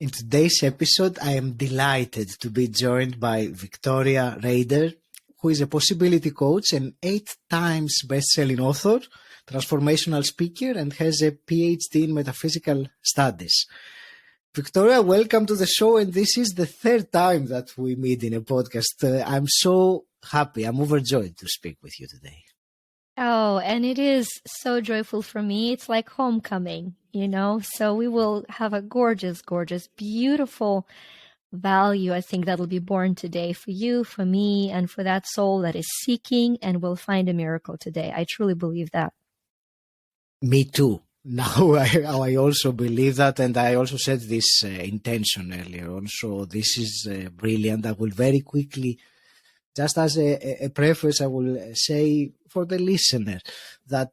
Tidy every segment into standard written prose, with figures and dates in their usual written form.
In today's episode, I am delighted to be joined by Victoria Rader, who is a possibility coach and 8 times best-selling author, transformational speaker, and has a PhD in metaphysical studies. Victoria, welcome to the show, and this is the 3rd time that we meet in a podcast. I'm so happy. I'm overjoyed to speak with you today. Oh, and it is so joyful for me. It's like homecoming, So we will have a gorgeous, gorgeous, beautiful value, I think, that'll be born today for you, for me, and for that soul that is seeking and will find a miracle today. I truly believe that. Me too. Now I also believe that, and I also said this intention earlier on. So this is brilliant. I will very quickly, just as a preface, I will say for the listener that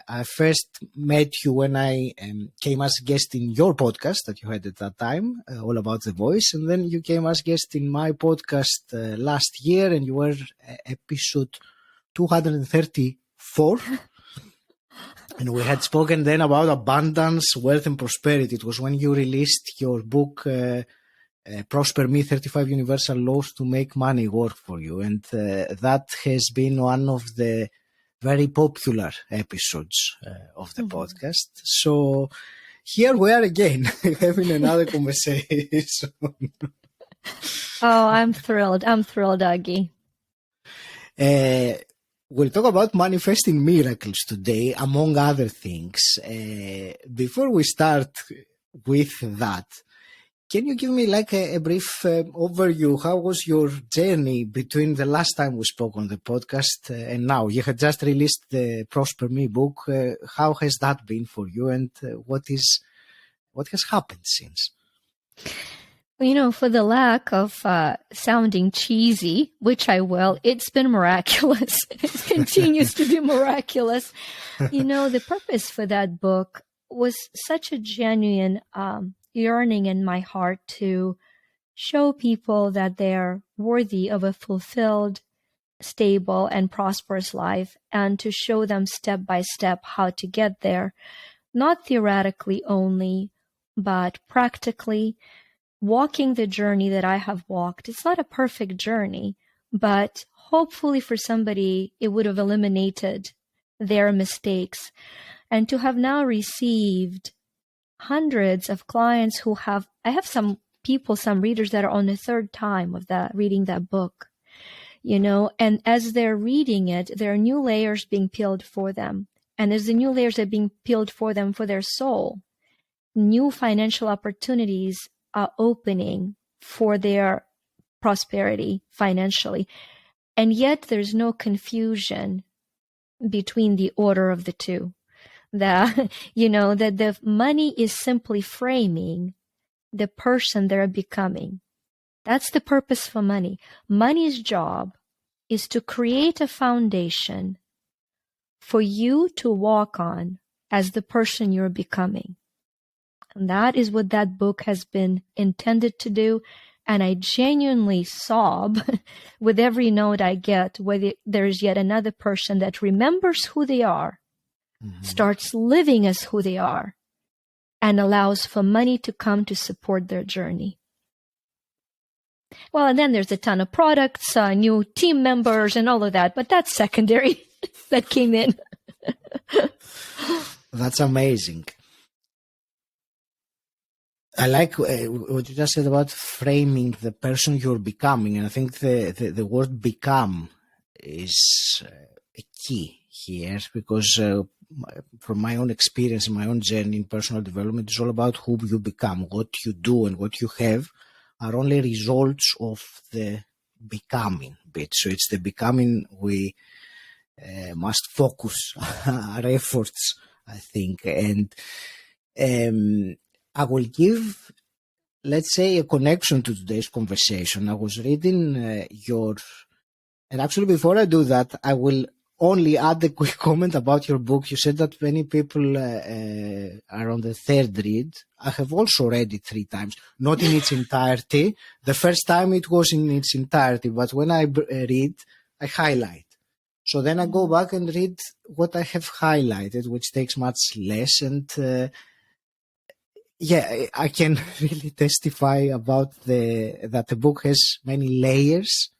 I first met you when I came as a guest in your podcast that you had at that time, All About the Voice. And then you came as guest in my podcast last year, and you were episode 234. And we had spoken then about abundance, wealth, and prosperity. It was when you released your book, Prosper Me, 35 Universal Laws to Make Money Work for You. And that has been one of the very popular episodes of the podcast. So here we are again, having another conversation. Oh, I'm thrilled. I'm thrilled, Augie. We'll talk about manifesting miracles today, among other things. Before we start with that, can you give me like a brief overview? How was your journey between the last time we spoke on the podcast and now? You had just released the Prosper Me book. How has that been for you, and what has happened since? For the lack of sounding cheesy, which I will, it's been miraculous. It continues to be miraculous. The purpose for that book was such a genuine yearning in my heart to show people that they're worthy of a fulfilled, stable, and prosperous life, and to show them step by step how to get there, not theoretically only, but practically. Walking the journey that I have walked. It's not a perfect journey, but hopefully for somebody, it would have eliminated their mistakes. And to have now received hundreds of clients I have some people, some readers that are on the 3rd time of reading that book, and as they're reading it, there are new layers being peeled for them. And as the new layers are being peeled for them, for their soul, new financial opportunities are opening for their prosperity financially. And yet there's no confusion between the order of the two. That the money is simply framing the person they're becoming. That's the purpose for money. Money's job is to create a foundation for you to walk on as the person you're becoming. And that is what that book has been intended to do. And I genuinely sob with every note I get where there's yet another person that remembers who they are, starts living as who they are, and allows for money to come to support their journey. Well, and then there's a ton of products, new team members and all of that, but that's secondary. That came in. That's amazing. I like what you just said about framing the person you're becoming. And I think the word become is a key here, because from my own experience and my own journey in personal development, it's all about who you become. What you do and what you have are only results of the becoming bit. So it's the becoming we must focus our efforts, I think. And I will give, let's say, a connection to today's conversation. I was reading and actually before I do that, I will only add a quick comment about your book. You said that many people are on the 3rd read. I have also read it 3 times, not in its entirety. The first time it was in its entirety, but when I read, I highlight. So then I go back and read what I have highlighted, which takes much less. And Yeah, I can really testify about that the book has many layers.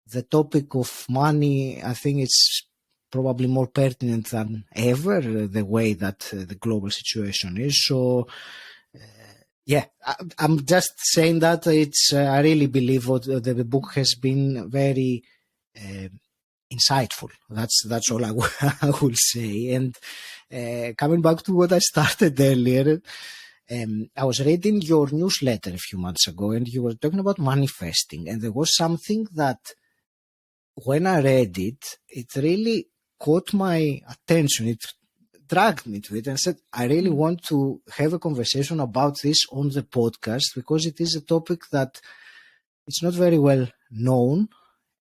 The topic of money, I think it's probably more pertinent than ever, the way that the global situation is. So, yeah, I'm just saying that I really believe what the book has been very insightful. That's all I will say. And coming back to what I started earlier, I was reading your newsletter a few months ago, and you were talking about manifesting, and there was something that when I read it, it really caught my attention. It dragged me to it and said, I really want to have a conversation about this on the podcast, because it is a topic that it's not very well known.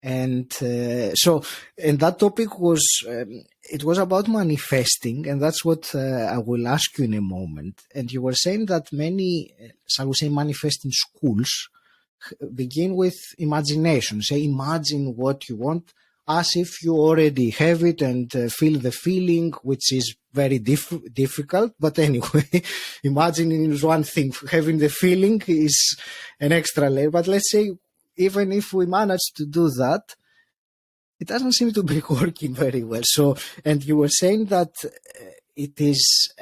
And and that topic was, it was about manifesting, and that's what I will ask you in a moment. And you were saying that many, shall we say, manifesting schools begin with imagination. Say, imagine what you want as if you already have it, and feel the feeling, which is very difficult. But anyway, imagining is one thing. Having the feeling is an extra layer. But let's say, even if we manage to do that, it doesn't seem to be working very well. So, and you were saying that it is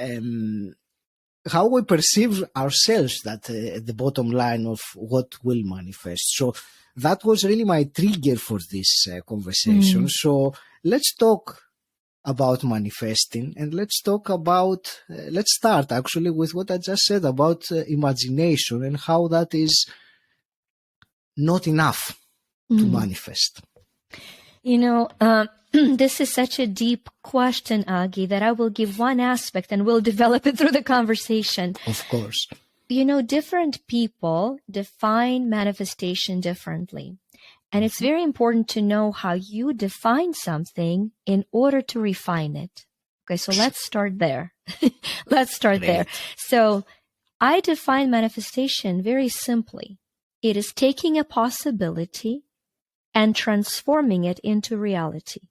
how we perceive ourselves that the bottom line of what will manifest. So that was really my trigger for this conversation. So let's talk about manifesting, and let's talk about, let's start actually with what I just said about imagination and how that is not enough to manifest. You know, this is such a deep question, Agi, that I will give one aspect and we'll develop it through the conversation. Of course. You know, different people define manifestation differently. And it's very important to know how you define something in order to refine it. Okay, so let's start there. Let's start there. So I define manifestation very simply. It is taking a possibility and transforming it into reality.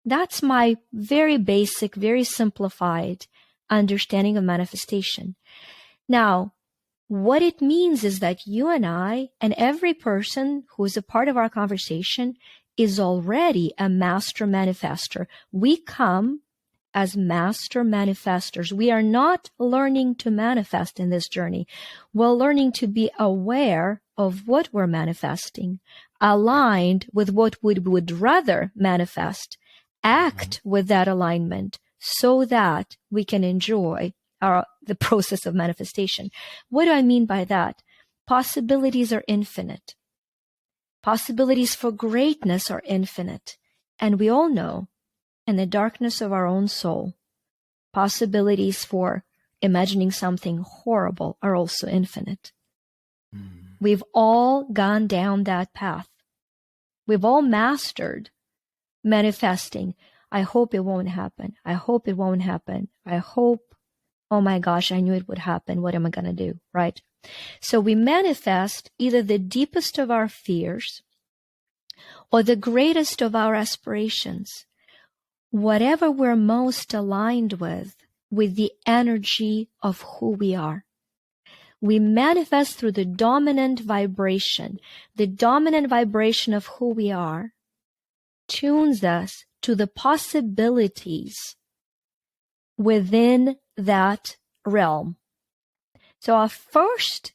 That's my very basic, very simplified understanding of manifestation. Now, what it means is that you and I and every person who is a part of our conversation is already a master manifester. We come as master manifestors. We are not learning to manifest in this journey. We're learning to be aware of what we're manifesting, aligned with what we would rather manifest, act with that alignment so that we can enjoy the process of manifestation. What do I mean by that? Possibilities are infinite. Possibilities for greatness are infinite. And we all know, in the darkness of our own soul, possibilities for imagining something horrible are also infinite. We've all gone down that path. We've all mastered manifesting. I hope it won't happen. I hope it won't happen. I hope, oh my gosh, I knew it would happen. What am I going to do? Right? So we manifest either the deepest of our fears or the greatest of our aspirations. Whatever we're most aligned with the energy of who we are. We manifest through the dominant vibration. The dominant vibration of who we are tunes us to the possibilities within that realm. So our first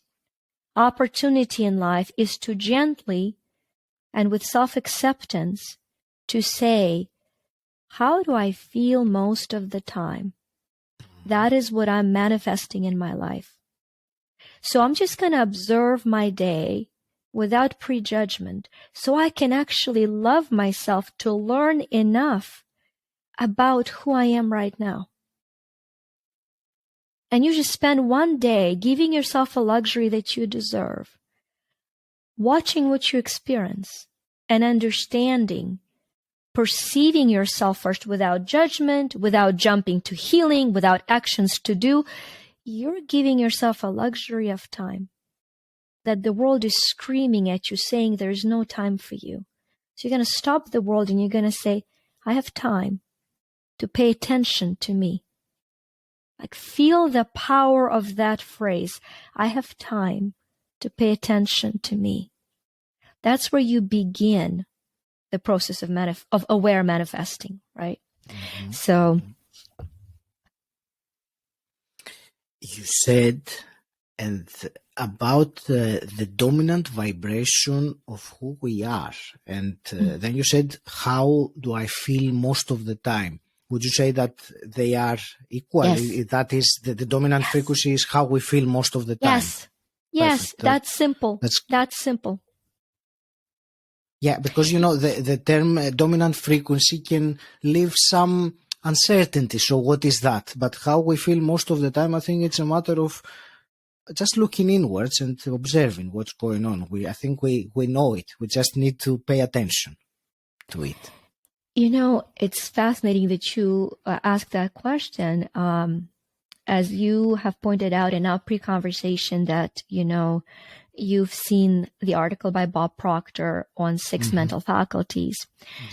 opportunity in life is to gently and with self-acceptance to say, how do I feel most of the time? That is what I'm manifesting in my life. So I'm just going to observe my day without prejudgment so I can actually love myself to learn enough about who I am right now. And you just spend one day giving yourself a luxury that you deserve, watching what you experience and understanding, perceiving yourself first without judgment, without jumping to healing, without actions to do. You're giving yourself a luxury of time that the world is screaming at you, saying there is no time for you. So you're going to stop the world and you're going to say, I have time to pay attention to me. Like, feel the power of that phrase. I have time to pay attention to me. That's where you begin the process of aware manifesting, right? Mm-hmm. So you said and about the dominant vibration of who we are, and then you said, how do I feel most of the time? Would you say that they are equal? Yes. That is the dominant frequency is how we feel most of the time. Yes, that's simple. That's simple. Yeah, because the term dominant frequency can leave some uncertainty. So what is that? But how we feel most of the time, I think it's a matter of just looking inwards and observing what's going on. I think we know it. We just need to pay attention to it. It's fascinating that you asked that question. As you have pointed out in our pre-conversation that, you've seen the article by Bob Proctor on Six Mental Faculties.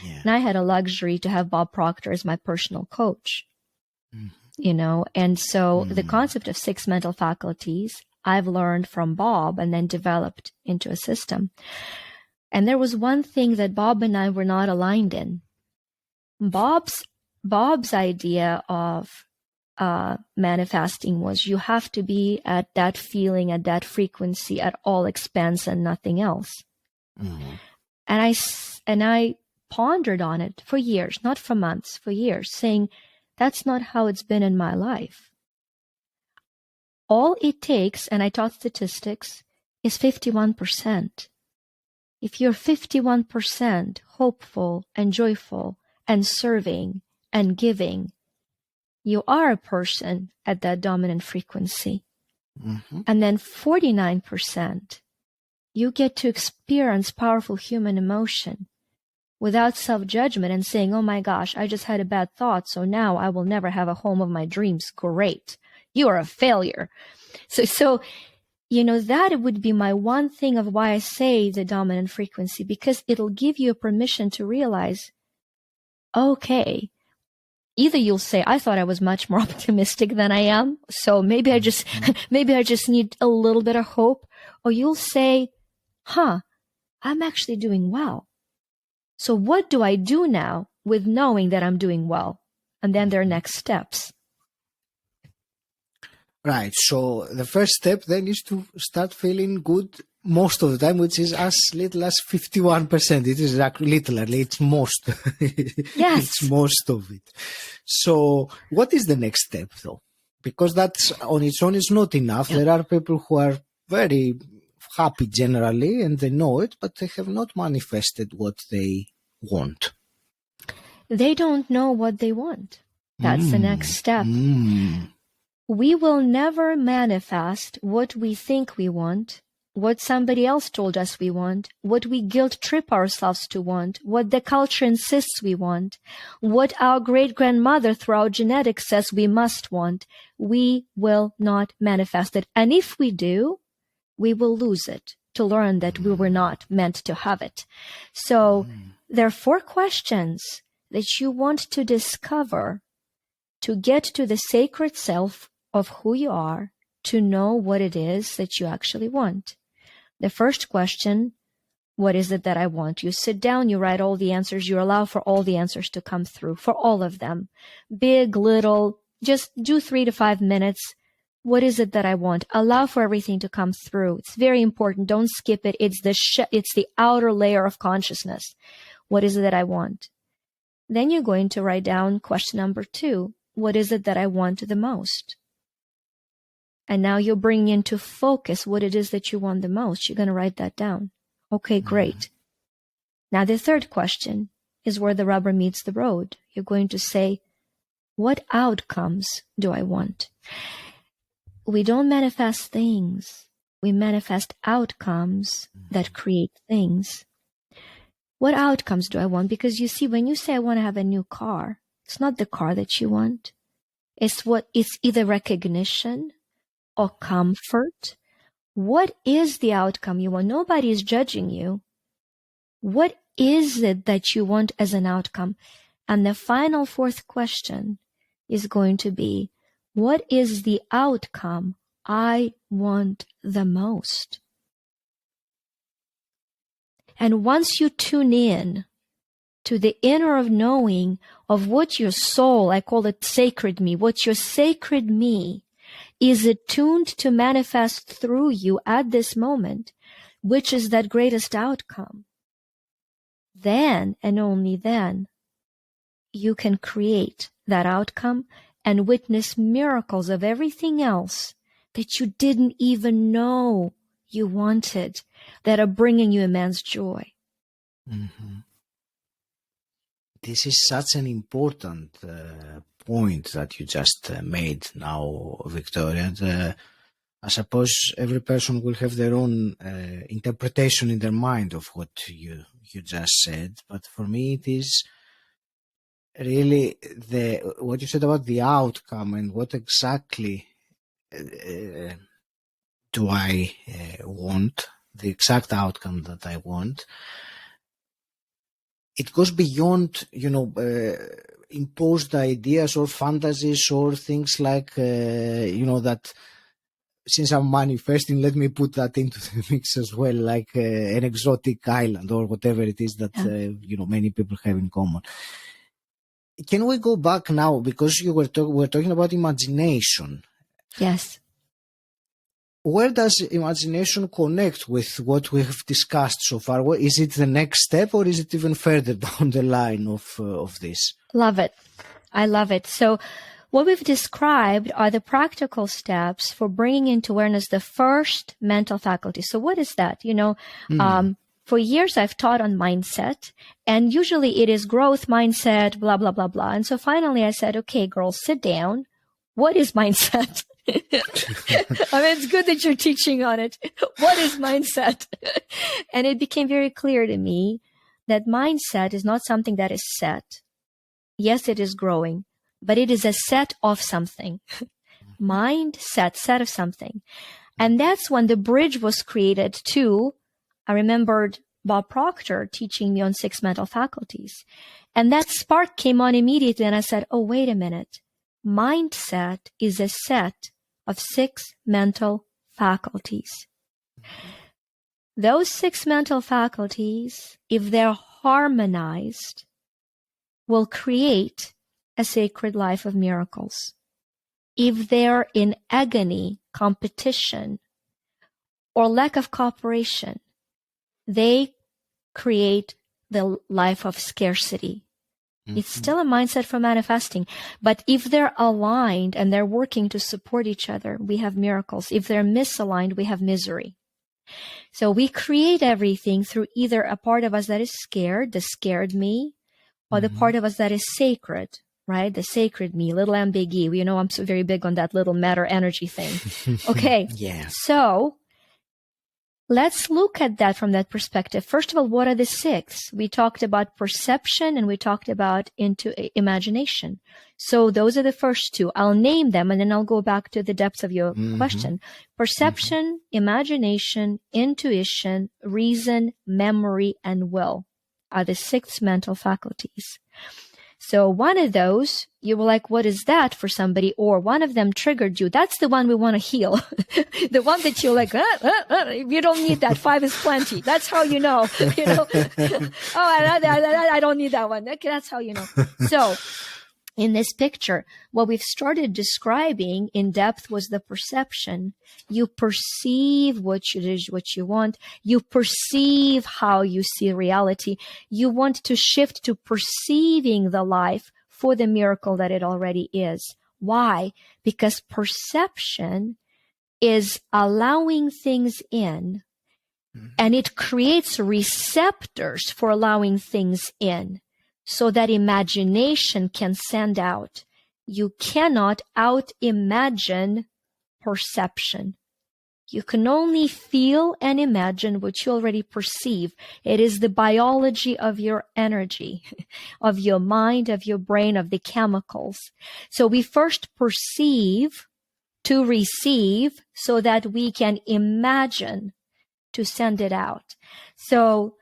Yeah. And I had a luxury to have Bob Proctor as my personal coach. And so the concept of Six Mental Faculties, I've learned from Bob and then developed into a system. And there was one thing that Bob and I were not aligned in. Bob's idea of manifesting was you have to be at that feeling, at that frequency, at all expense and nothing else. And I pondered on it for years, not for months, for years, saying that's not how it's been in my life. All it takes, and I taught statistics, is 51%. If you're 51% hopeful and joyful and serving and giving, you are a person at that dominant frequency. And then 49%, you get to experience powerful human emotion without self-judgment and saying, oh my gosh, I just had a bad thought, so now I will never have a home of my dreams. Great. You are a failure. So that would be my one thing of why I say the dominant frequency, because it'll give you a permission to realize, okay, either you'll say, I thought I was much more optimistic than I am, so maybe I just need a little bit of hope. Or you'll say, I'm actually doing well. So what do I do now with knowing that I'm doing well? And then there are next steps. Right. So the first step then is to start feeling good most of the time, which is as little as 51%. It is literally, it's most. Yes. It's most of it. So what is the next step though? Because that's on its own is not enough. Yeah. There are people who are very happy generally and they know it, but they have not manifested what they want. They don't know what they want. That's the next step. We will never manifest what we think we want, what somebody else told us we want, what we guilt trip ourselves to want, what the culture insists we want, what our great-grandmother through our genetics says we must want. We will not manifest it. And if we do, we will lose it to learn that we were not meant to have it. So there are 4 questions that you want to discover to get to the sacred self of who you are, to know what it is that you actually want. The first question, what is it that I want? You sit down, you write all the answers, you allow for all the answers to come through, for all of them. Big, little, just do 3 to 5 minutes. What is it that I want? Allow for everything to come through. It's very important. Don't skip it. It's the outer layer of consciousness. What is it that I want? Then you're going to write down question number 2. What is it that I want the most? And now you're bringing into focus what it is that you want the most. You're going to write that down. Okay, great. Now the third question is where the rubber meets the road. You're going to say, what outcomes do I want? We don't manifest things. We manifest outcomes that create things. What outcomes do I want? Because you see, when you say I want to have a new car, it's not the car that you want. It's either recognition or comfort. What is the outcome you want? Nobody is judging you. What is it that you want as an outcome? And the final 4th question is going to be, what is the outcome I want the most? And once you tune in to the inner of knowing of what your soul, I call it sacred me, what your sacred me is attuned to manifest through you at this moment, which is that greatest outcome, then and only then you can create that outcome and witness miracles of everything else that you didn't even know you wanted, that are bringing you immense joy. Mm-hmm. This is such an important point that you just made now, Victoria. And, I suppose every person will have their own interpretation in their mind of what you just said. But for me, it is really what you said about the outcome and what exactly do I want, the exact outcome that I want. It goes beyond, imposed ideas or fantasies or things like, that since I'm manifesting, let me put that into the mix as well, like an exotic island or whatever it is that, many people have in common. Can we go back now? Because we're talking about imagination. Yes. Where does imagination connect with what we have discussed so far? Is it the next step, or is it even further down the line of this? Love it. I love it. So what we've described are the practical steps for bringing into awareness the first mental faculty. So what is that? For years I've taught on mindset, and usually it is growth mindset, blah, blah, blah, blah. And so finally I said, okay, girls, sit down. What is mindset? I mean, it's good that you're teaching on it. What is mindset? And it became very clear to me that mindset is not something that is set. Yes, it is growing, but it is a set of something. Mindset, set of something. And that's when the bridge was created to, I remembered Bob Proctor teaching me on Six Mental Faculties. And that spark came on immediately, and I said, oh, wait a minute. Mindset is a set of 6 mental faculties. Those 6 mental faculties, if they're harmonized, will create a sacred life of miracles. If they're in agony, competition, or lack of cooperation, they create the life of scarcity. Mm-hmm. It's still a mindset for manifesting. But if they're aligned and they're working to support each other, we have miracles. If they're misaligned, we have misery. So we create everything through either a part of us that is scared, the scared me, or the part of us that is sacred, right? The sacred me, little ambiguity. I'm so very big on that little matter energy thing. Okay. Yeah. So let's look at that from that perspective. First of all, what are the 6? We talked about perception and we talked about imagination. So those are the first 2. I'll name them and then I'll go back to the depths of your question. Perception, imagination, intuition, reason, memory, and will are the 6 mental faculties. So one of those, you were like, what is that for somebody? Or one of them triggered you. That's the one we want to heal. The one that you're like, you don't need that. 5 is plenty. That's how you know. I don't need that one. Okay, that's how you know. So in this picture, what we've started describing in depth was the perception. You perceive what you want. You perceive how you see reality. You want to shift to perceiving the life for the miracle that it already is. Why? Because perception is allowing things in, and it creates receptors for allowing things in, so that imagination can send out. You cannot out-imagine perception. You can only feel and imagine what you already perceive. It is the biology of your energy, of your mind, of your brain, of the chemicals. So we first perceive to receive so that we can imagine to send it out. So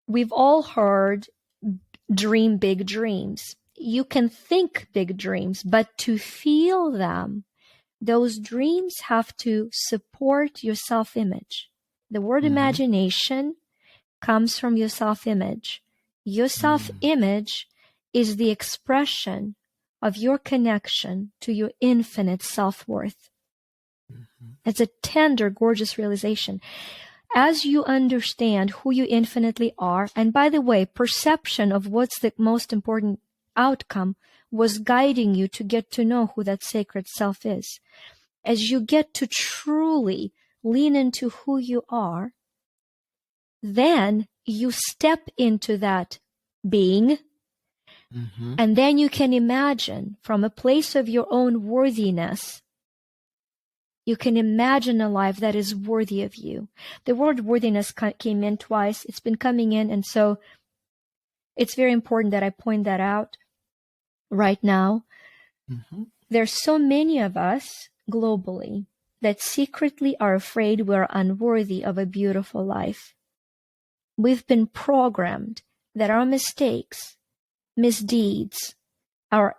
we've all heard dream big dreams. you can think big dreams, but to feel them, those dreams have to support your self-image. The word imagination comes from your self-image. Your self-image is the expression of your connection to your infinite self-worth. It's a tender, gorgeous realization. As you understand who you infinitely are, and by the way, perception of what's the most important outcome was guiding you to get to know who that sacred self is. As you get to truly lean into who you are, then you step into that being, and then you can imagine from a place of your own worthiness, you can imagine a life that is worthy of you. The word worthiness came in twice. It's been coming in, and so it's very important that I point that out right now. There's so many of us globally that secretly are afraid we're unworthy of a beautiful life. We've been programmed that our mistakes, misdeeds, our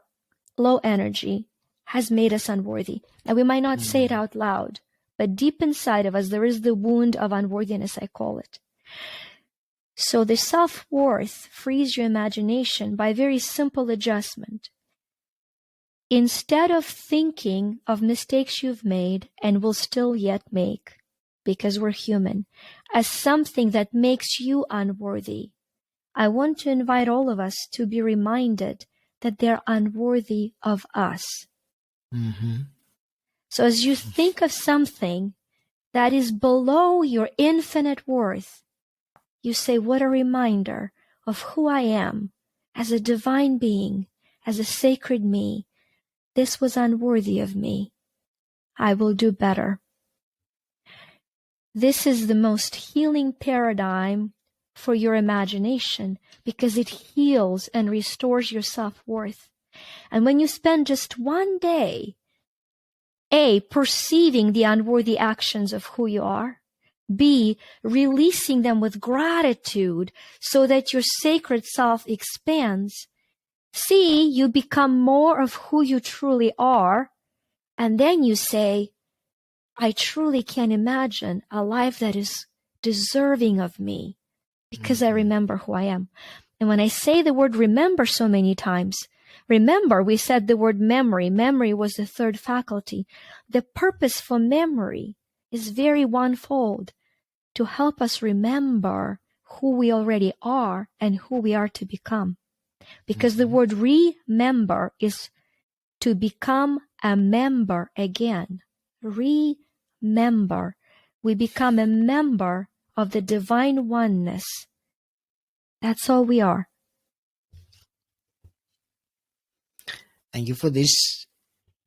low energy has made us unworthy. And we might not say it out loud, but deep inside of us, there is the wound of unworthiness, I call it. So the self-worth frees your imagination by a very simple adjustment. Instead of thinking of mistakes you've made and will still yet make, because we're human, as something that makes you unworthy, I want to invite all of us to be reminded that they're unworthy of us. So as you think of something that is below your infinite worth, you say, what a reminder of who I am as a divine being, as a sacred me. This was unworthy of me. I will do better. This is the most healing paradigm for your imagination because it heals and restores your self-worth. And when you spend just one day, A, perceiving the unworthy actions of who you are, B, releasing them with gratitude so that your sacred self expands, C, you become more of who you truly are, and then you say, I truly can imagine a life that is deserving of me because I remember who I am. And when I say the word remember so many times, remember, we said the word memory. Memory was the third faculty. The purpose for memory is very one-fold, to help us remember who we already are and who we are to become. Because the word remember is to become a member again. Remember. We become a member of the divine oneness. That's all we are. Thank you for this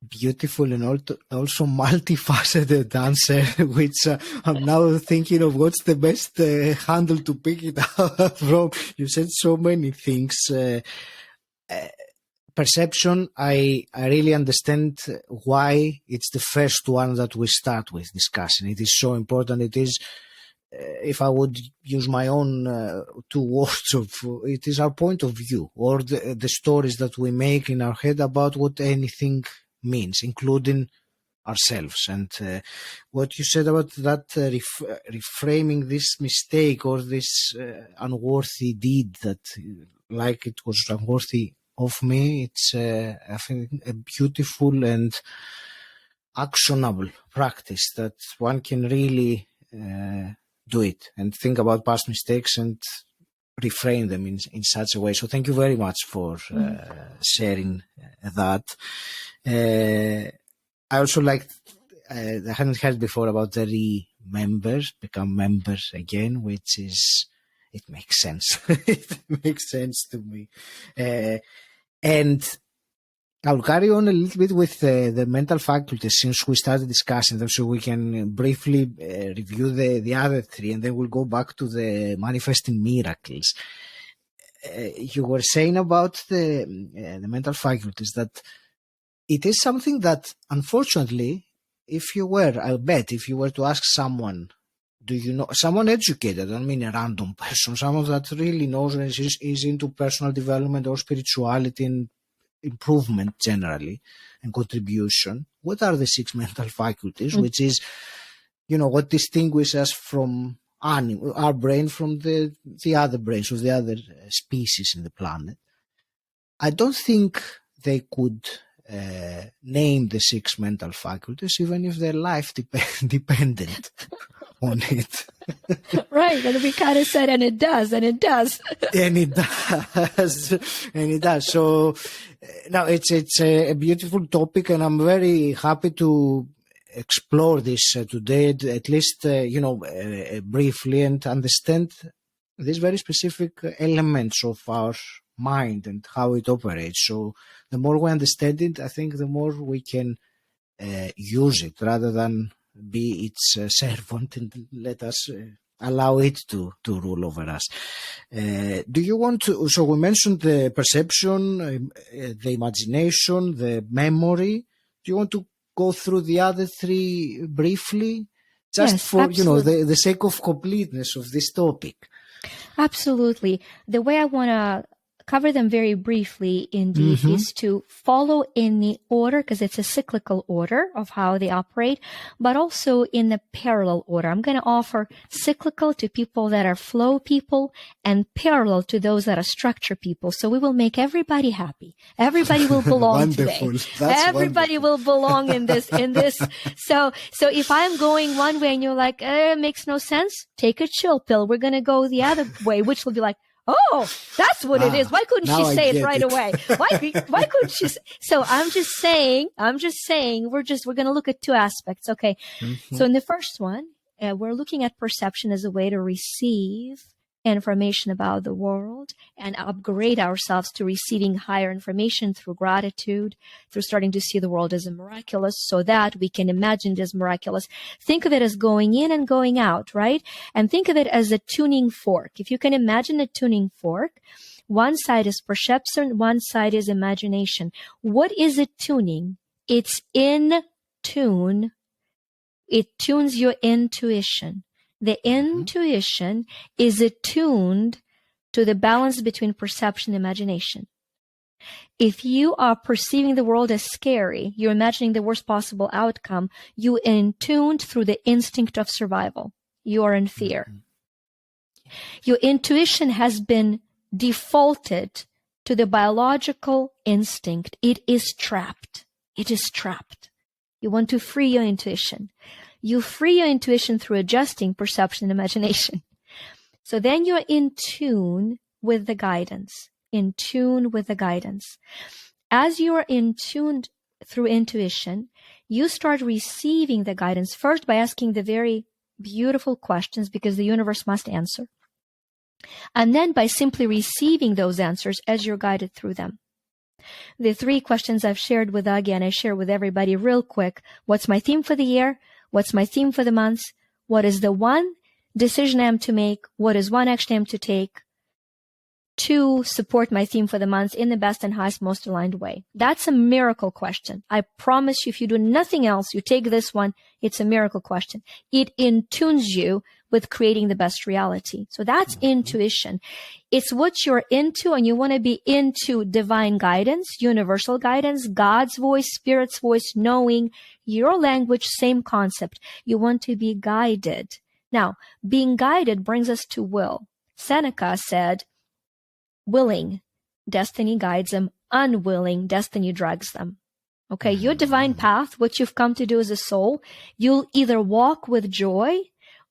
beautiful and also multifaceted answer, which I'm now thinking of what's the best handle to pick it up from. You said so many things. Perception, I really understand why it's the first one that we start with discussing. It is so important. It is, if I would use my own two words of, it is our point of view, or the stories that we make in our head about what anything means, including ourselves. And what you said about that reframing this mistake or this unworthy deed that, like it was unworthy of me, it's I think a beautiful and actionable practice that one can really do it and think about past mistakes and reframe them in such a way. So thank you very much for sharing that. I also like, I hadn't heard before about the remembers, become members again, which is, it makes sense. It makes sense to me. And I'll carry on a little bit with the mental faculties since we started discussing them, so we can briefly review the other three, and then we'll go back to the manifesting miracles. You were saying about the mental faculties that it is something that, unfortunately, if you were to ask someone, do you know, someone educated, I don't mean a random person, someone that really knows and is into personal development or spirituality and improvement generally and contribution, what are the six mental faculties, which is, what distinguishes us from our brain from the other brains of the other species in the planet. I don't think they could name the six mental faculties, even if their life depended on it. Right, and we kind of said, and it does. And it does. So now it's a beautiful topic, and I'm very happy to explore this today, at least briefly, and understand these very specific elements of our mind and how it operates. So the more we understand it, I think the more we can use it rather than be its servant and let us allow it to rule over us. Do you want to, so we mentioned the perception, the imagination, the memory. Do you want to go through the other three briefly? Just for, absolutely. The sake of completeness of this topic. Absolutely. The way I want to cover them very briefly indeed is to follow in the order, because it's a cyclical order of how they operate, but also in the parallel order. I'm going to offer cyclical to people that are flow people and parallel to those that are structure people. So we will make everybody happy. Everybody will belong today. Everybody will belong in this. So if I'm going one way and you're like, it makes no sense, take a chill pill. We're going to go the other way, which will be like, oh, that's what it is. Why couldn't she say it right away? Why couldn't she? So I'm just saying, we're going to look at two aspects. Okay. So in the first one, we're looking at perception as a way to receive information about the world and upgrade ourselves to receiving higher information through gratitude, through starting to see the world as a miraculous, so that we can imagine it as miraculous. Think of it as going in and going out, right? And think of it as a tuning fork. If you can imagine a tuning fork, one side is perception, one side is imagination. What is it tuning? It's in tune. It tunes your intuition. The intuition is attuned to the balance between perception and imagination. If you are perceiving the world as scary, you're imagining the worst possible outcome, you in tuned through the instinct of survival. You are in fear. Your intuition has been defaulted to the biological instinct. It is trapped. It is trapped. You want to free your intuition. You free your intuition through adjusting perception and imagination. So then you're in tune with the guidance, in tune with the guidance. As you are in tune through intuition, you start receiving the guidance first by asking the very beautiful questions, because the universe must answer. And then by simply receiving those answers as you're guided through them. The three questions I've shared with Agi, and I share with everybody real quick. What's my theme for the year? What's my theme for the month? What is the one decision I am to make? What is one action I am to take to support my theme for the month in the best and highest, most aligned way? That's a miracle question. I promise you, if you do nothing else, you take this one, it's a miracle question. It intunes you with creating the best reality. So that's intuition. It's what you're into, and you want to be into divine guidance, universal guidance, God's voice, Spirit's voice, knowing your language, same concept. You want to be guided. Now, being guided brings us to will. Seneca said, willing, destiny guides them. Unwilling, destiny drags them. Okay, your divine path, what you've come to do as a soul, you'll either walk with joy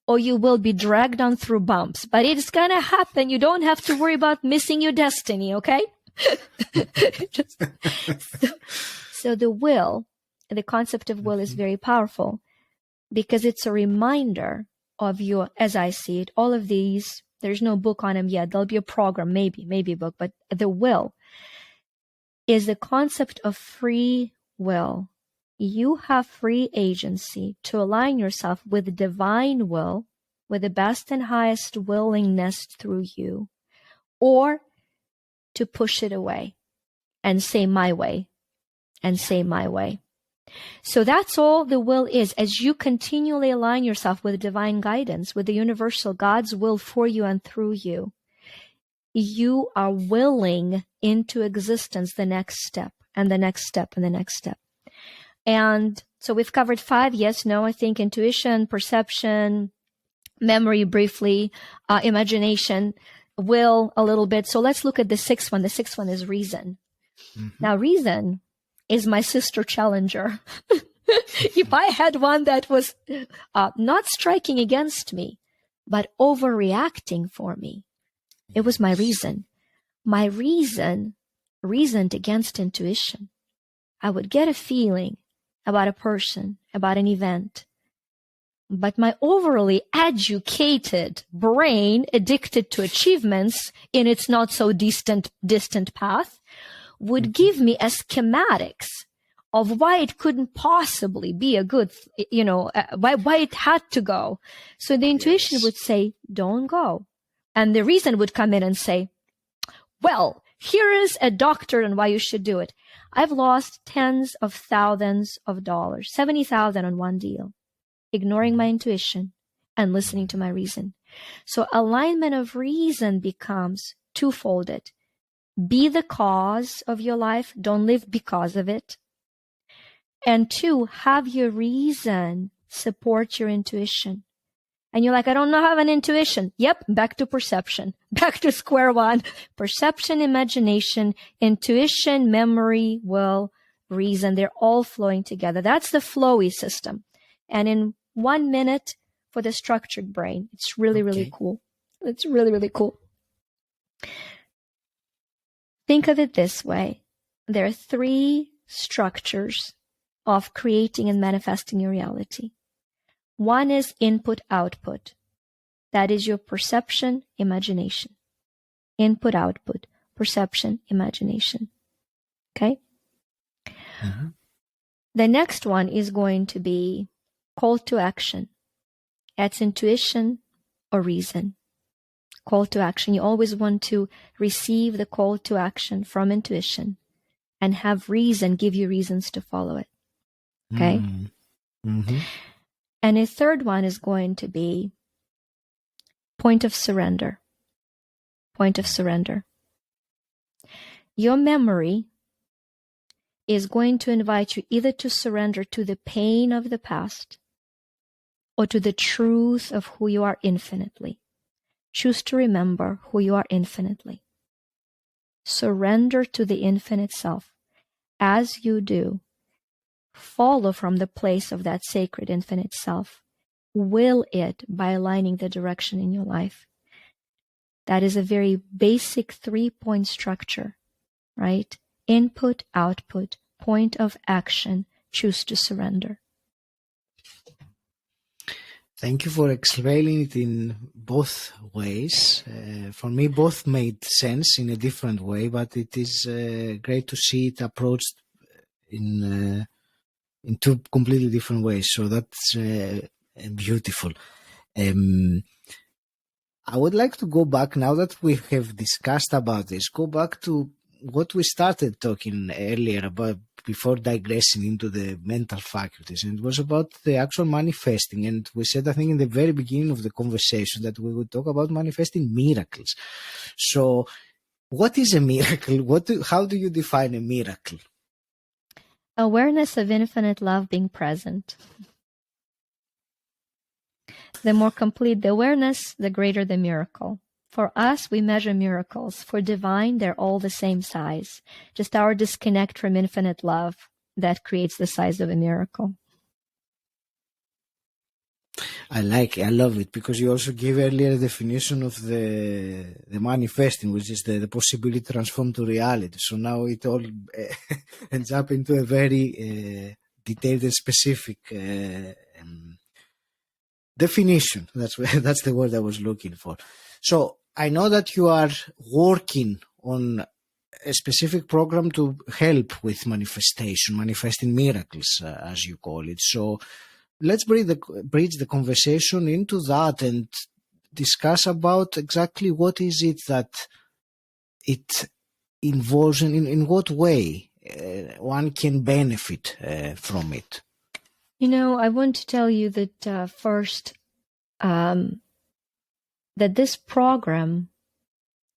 or you will be dragged on through bumps. But it's going to happen. You don't have to worry about missing your destiny, okay? So the will, the concept of will is very powerful, because it's a reminder of your, as I see it, all of these, there's no book on them yet. There'll be a program, maybe a book, but the will is the concept of free will. You have free agency to align yourself with divine will, with the best and highest willingness through you, or to push it away and say my way, and say my way. So that's all the will is. As you continually align yourself with divine guidance, with the universal God's will for you and through you, you are willing into existence the next step. and the next step and the next step. And so we've covered 5 yes, no, I think intuition, perception, memory briefly, imagination, will a little bit. So let's look at the 6th one. The 6th one is reason. Now, reason is my sister challenger. If I had one that was not striking against me, but overreacting for me, it was my reason. My reason reasoned against intuition. I would get a feeling about a person, about an event, but my overly educated brain, addicted to achievements in its not so distant path, would give me a schematics of why it couldn't possibly be a good, why it had to go. So the intuition would say, don't go. And the reason would come in and say, well, here is a doctor on why you should do it. I've lost tens of thousands of dollars, 70,000 on one deal, ignoring my intuition and listening to my reason. So alignment of reason becomes twofolded. Be the cause of your life. Don't live because of it. And 2, have your reason support your intuition. And you're like, I don't know, have an intuition. Yep, back to perception, back to square one. Perception, imagination, intuition, memory, will, reason, they're all flowing together. That's the flowy system. And in 1 minute for the structured brain, it's really, really cool. It's really, really cool. Think of it this way. There are 3 structures of creating and manifesting your reality. 1 is input-output. That is your perception, imagination. Input-output, perception, imagination. Okay? The next one is going to be call to action. That's intuition or reason. Call to action. You always want to receive the call to action from intuition and have reason give you reasons to follow it. Okay? And a third one is going to be point of surrender. Point of surrender. Your memory is going to invite you either to surrender to the pain of the past or to the truth of who you are infinitely. Choose to remember who you are infinitely. Surrender to the infinite self. As you do, follow from the place of that sacred infinite self. Will it by aligning the direction in your life. That is a very basic 3-point structure, right? Input, output, point of action, choose to surrender. Thank you for explaining it in both ways. For me, both made sense in a different way, but it is great to see it approached in 2 completely different ways. So that's beautiful. I would like to go back, now that we have discussed about this, go back to what we started talking earlier about before digressing into the mental faculties. And it was about the actual manifesting. And we said, I think in the very beginning of the conversation, that we would talk about manifesting miracles. So what is a miracle? How do you define a miracle? Awareness of infinite love being present. The more complete the awareness, the greater the miracle. For us, we measure miracles. For divine, they're all the same size. Just our disconnect from infinite love that creates the size of a miracle. I love it, because you also gave earlier a definition of the manifesting, which is the possibility to transform to reality. So now it all ends up into a very detailed and specific definition. That's the word I was looking for. So I know that you are working on a specific program to help with manifesting miracles, as you call it. So let's bridge the conversation into that and discuss about exactly what is it that it involves, and in what way one can benefit from it. I want to tell you that first, that this program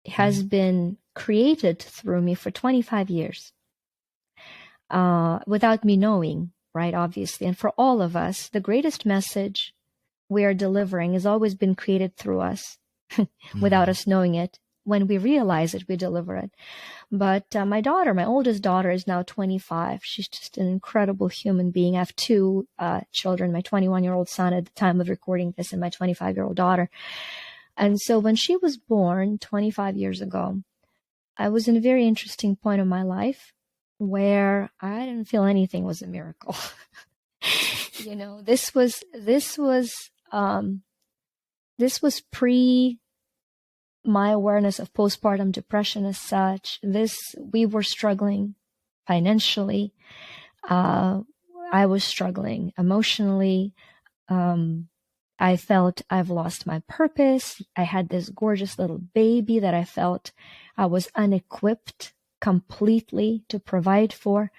has been created through me for 25 years. without me knowing, right? Obviously. And for all of us, the greatest message we are delivering has always been created through us without us knowing it. When we realize it, we deliver it. But my daughter, my oldest daughter, is now 25. She's just an incredible human being. I have two children, my 21-year-old son at the time of recording this and my 25-year-old daughter. And so when she was born 25 years ago, I was in a very interesting point of my life where I didn't feel anything was a miracle. This was pre my awareness of postpartum depression as such. We were struggling financially. I was struggling emotionally. I felt I've lost my purpose. I had this gorgeous little baby that I felt I was unequipped completely to provide for.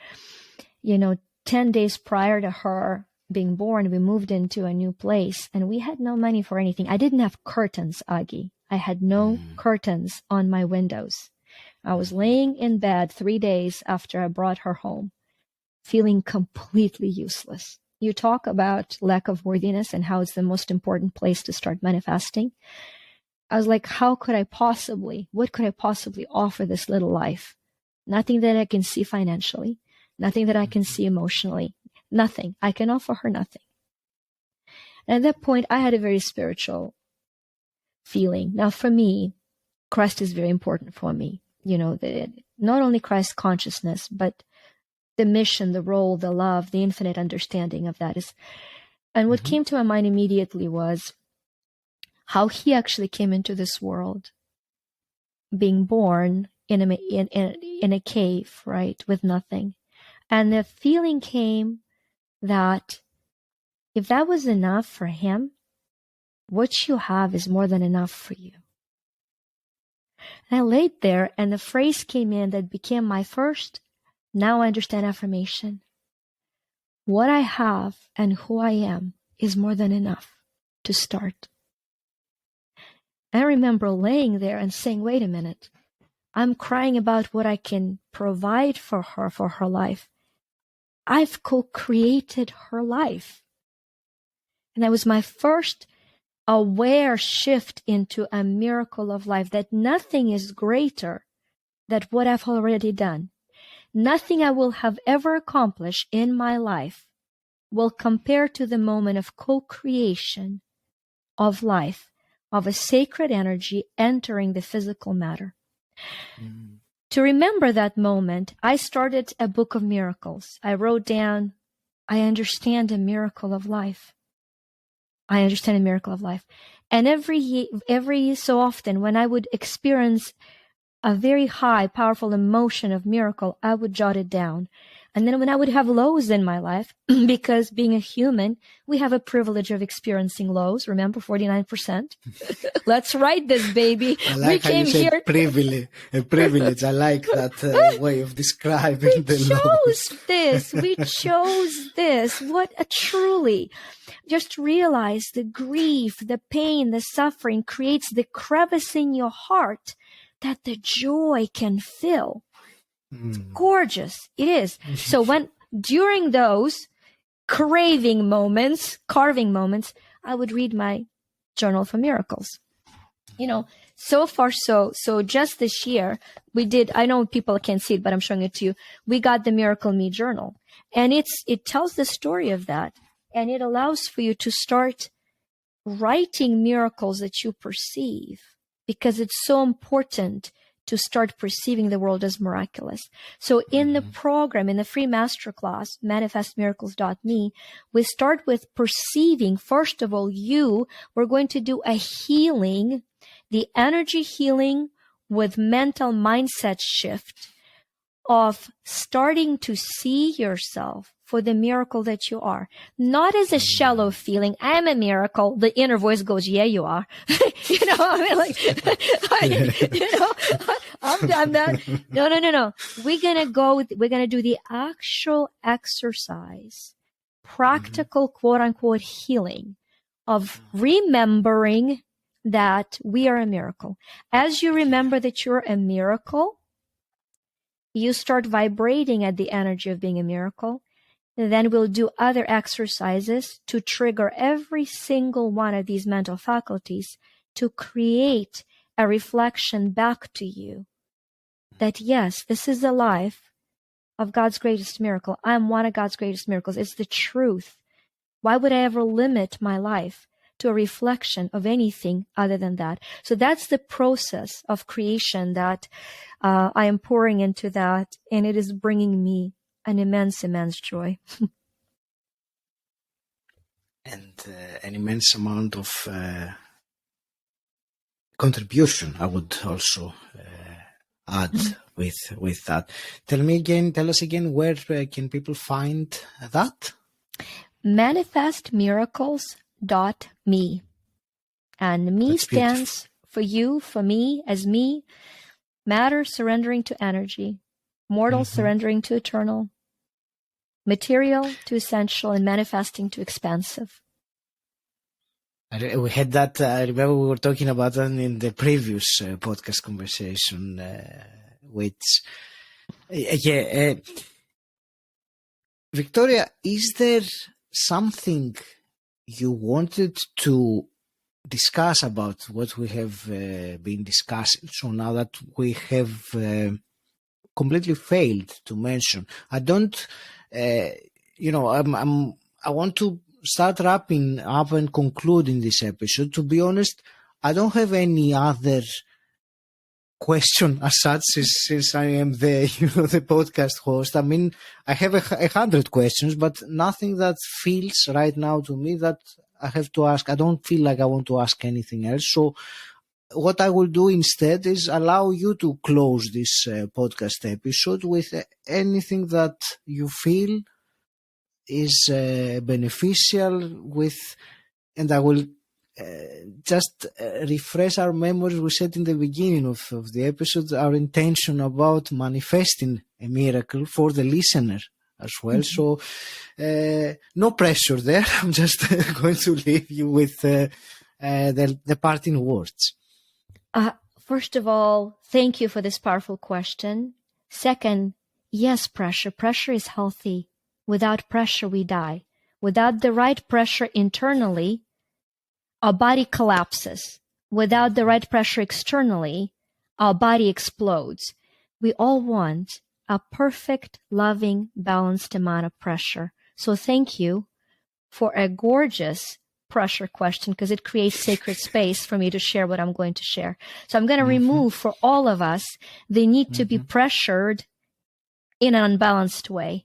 10 days prior to her being born, we moved into a new place and we had no money for anything. I didn't have curtains, Aggie. I had no curtains on my windows. I was laying in bed 3 days after I brought her home, feeling completely useless. You talk about lack of worthiness and how it's the most important place to start manifesting. I was like, what could I possibly offer this little life? Nothing that I can see financially, nothing that I can see emotionally, nothing. I can offer her nothing. And at that point, I had a very spiritual feeling. Now, for me, Christ is very important for me. Not only Christ consciousness, but the mission, the role, the love, the infinite understanding of that is. And what came to my mind immediately was how he actually came into this world, being born in a cave, right, with nothing. And the feeling came that if that was enough for him, what you have is more than enough for you. And I laid there, and the phrase came in that became my first, now I understand, affirmation. What I have and who I am is more than enough to start. I remember laying there and saying, wait a minute, I'm crying about what I can provide for her life. I've co-created her life. And that was my first aware shift into a miracle of life, that nothing is greater than what I've already done. Nothing I will have ever accomplished in my life will compare to the moment of co-creation of life, of a sacred energy entering the physical matter. To remember that moment, I started a book of miracles. I wrote down, I understand a miracle of life. I understand a miracle of life. And every so often, when I would experience a very high, powerful emotion of miracle, I would jot it down. And then when I would have lows in my life, because being a human, we have a privilege of experiencing lows. Remember, 49%. Let's write this, baby. I like how you said privilege. A privilege. I like that way of describing the lows. We chose this. What a truly. Just realize the grief, the pain, the suffering creates the crevice in your heart that the joy can fill. It's gorgeous. It is. So during those carving moments, I would read my journal for miracles. So far, so just this year, we did, I know people can't see it, but I'm showing it to you. We got the Miracle Me journal, and it tells the story of that, and it allows for you to start writing miracles that you perceive, because it's so important to start perceiving the world as miraculous. So in the program, in the free masterclass, manifestmiracles.me, we start with perceiving, first of all, we're going to do a healing, the energy healing with mental mindset shift of starting to see yourself for the miracle that you are. Not as a shallow feeling, I'm a miracle. The inner voice goes, yeah, you are. I'm not. No. We're going to do the actual exercise, practical, quote unquote, healing of remembering that we are a miracle. As you remember that you're a miracle, you start vibrating at the energy of being a miracle. Then we'll do other exercises to trigger every single one of these mental faculties to create a reflection back to you that, yes, this is the life of God's greatest miracle. I'm one of God's greatest miracles. It's the truth. Why would I ever limit my life to a reflection of anything other than that? So that's the process of creation that I am pouring into that, and it is bringing me an immense, immense joy. And an immense amount of contribution, I would also add with that. Tell us again, where can people find that? Manifestmiracles.me. And me That's stands for you, for me, as me, matter surrendering to energy, mortal surrendering to eternal, material to essential, and manifesting to expansive. We had that, I remember we were talking about that in the previous podcast conversation, which, Victoria, is there something you wanted to discuss about what we have been discussing? So now that we have completely failed to mention, I don't, I want to start wrapping up and concluding this episode. To be honest, I don't have any other question as such, since I am the podcast host. I mean, I have 100 questions, but nothing that feels right now to me that I have to ask. I don't feel like I want to ask anything else. So what I will do instead is allow you to close this podcast episode with anything that you feel is beneficial with, and I will just refresh our memories. We said in the beginning of the episode our intention about manifesting a miracle for the listener as well. So no pressure there. I'm just going to leave you with the parting words. First of all, thank you for this powerful question. Second, yes, pressure. Pressure is healthy. Without pressure, we die. Without the right pressure internally, our body collapses. Without the right pressure externally, our body explodes. We all want a perfect, loving, balanced amount of pressure. So thank you for a gorgeous pressure question, because it creates sacred space for me to share what I'm going to share. So I'm going to remove for all of us the need to be pressured in an unbalanced way,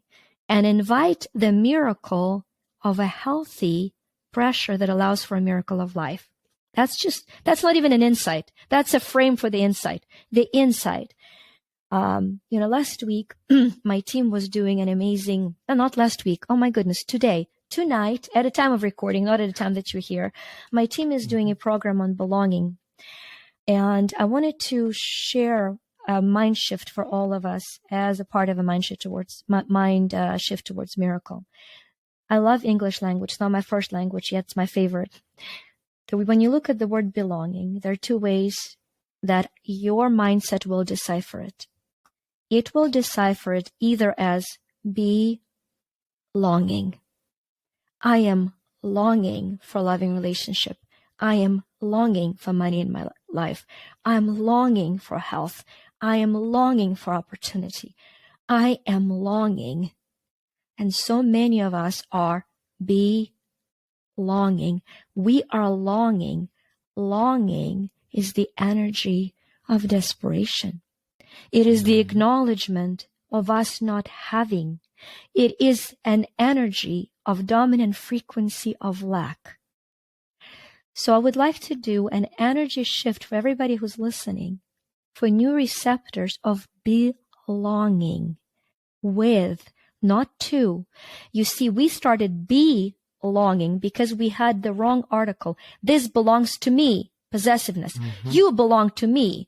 and invite the miracle of a healthy pressure that allows for a miracle of life. That's not even an insight. That's a frame for the insight. The insight. Last week, my team was doing an amazing, not last week, oh my goodness, tonight, at a time of recording, not at a time that you're here, my team is doing a program on belonging. And I wanted to share a mind shift for all of us as a part of a mind shift towards miracle. I love English language. It's not my first language yet. It's my favorite. So when you look at the word belonging, there are two ways that your mindset will decipher it. It will decipher it either as belonging. I am longing for a loving relationship. I am longing for money in my life. I am longing for health. I am longing for opportunity. I am longing. And so many of us are belonging. We are longing. Longing is the energy of desperation. It is the acknowledgement of us not having. It is an energy of dominant frequency of lack. So I would like to do an energy shift for everybody who's listening, for new receptors of belonging with, not to. You see, we started belonging because we had the wrong article. This belongs to me, possessiveness. You belong to me,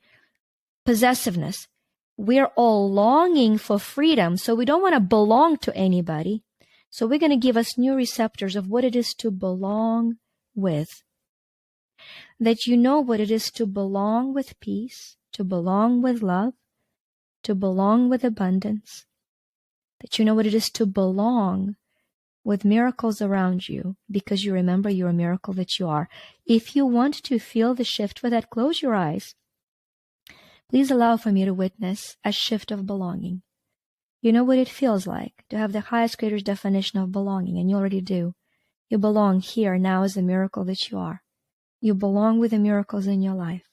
possessiveness. We're all longing for freedom, so we don't want to belong to anybody. So we're going to give us new receptors of what it is to belong with. That you know what it is to belong with peace, to belong with love, to belong with abundance, that you know what it is to belong with miracles around you, because you remember you're a miracle that you are. If you want to feel the shift with that, close your eyes. Please allow for me to witness a shift of belonging. You know what it feels like to have the highest creator's definition of belonging, and you already do. You belong here now as the miracle that you are. You belong with the miracles in your life.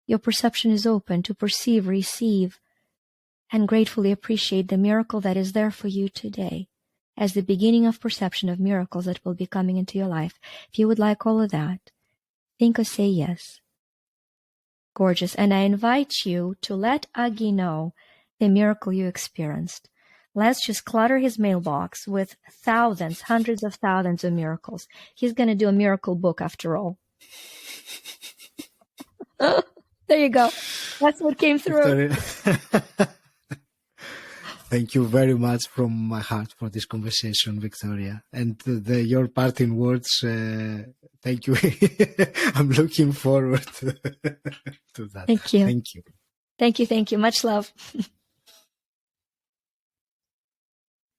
Your perception is open to perceive, receive, and gratefully appreciate the miracle that is there for you today as the beginning of perception of miracles that will be coming into your life. If you would like all of that, think or say yes. Gorgeous. And I invite you to let Agi know the miracle you experienced. Let's just clutter his mailbox with thousands, hundreds of thousands of miracles. He's going to do a miracle book after all. There you go. That's what came through. Thank you very much from my heart for this conversation, Victoria. And your parting words, thank you. I'm looking forward to that. Thank you. Thank you. Thank you. Thank you. Much love.